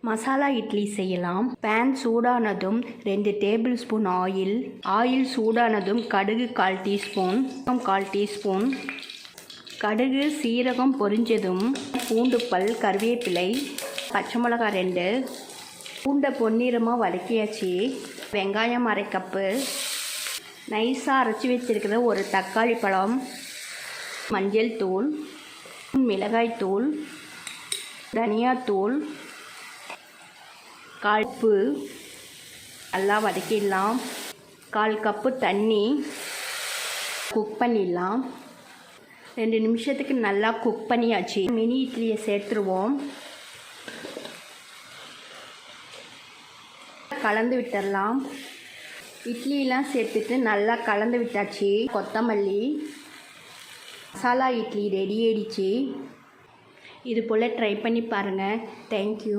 மசாலா இட்லி செய்யலாம். பேன் சூடானதும் 2 table spoon oil சூடானதும் கடுகு 1/4 டீஸ்பூன் 1/4 டீஸ்பூன் கடுகு சீரகம் பொரிஞ்சதும் பூண்டு பல், கருவேப்பிலை, பச்சை மிளகாய் 2, பூண்டை பொன்னிறமாக வதக்கியாச்சு. வெங்காயம் 1/2 கப்பு, நைஸாக அரைச்சி வச்சிருக்கிற ஒரு தக்காளி பழம், மஞ்சள் தூள், மிளகாய் தூள், தனியாத்தூள், 1/4 கப்பு நல்லா வதக்கிடலாம். 1/4 கப்பு தண்ணி குக் பண்ணிடலாம். 2 நிமிஷத்துக்கு நல்லா குக் பண்ணியாச்சு. மினி இட்லியை சேர்த்துருவோம். கலந்து விட்டுடலாம். இட்லியெலாம் சேர்த்துட்டு நல்லா கலந்து விட்டாச்சு. கொத்தமல்லி, மசாலா இட்லி ரெடி ஆயிடுச்சு. இது போல் ட்ரை பண்ணி பாருங்கள். தேங்க்யூ.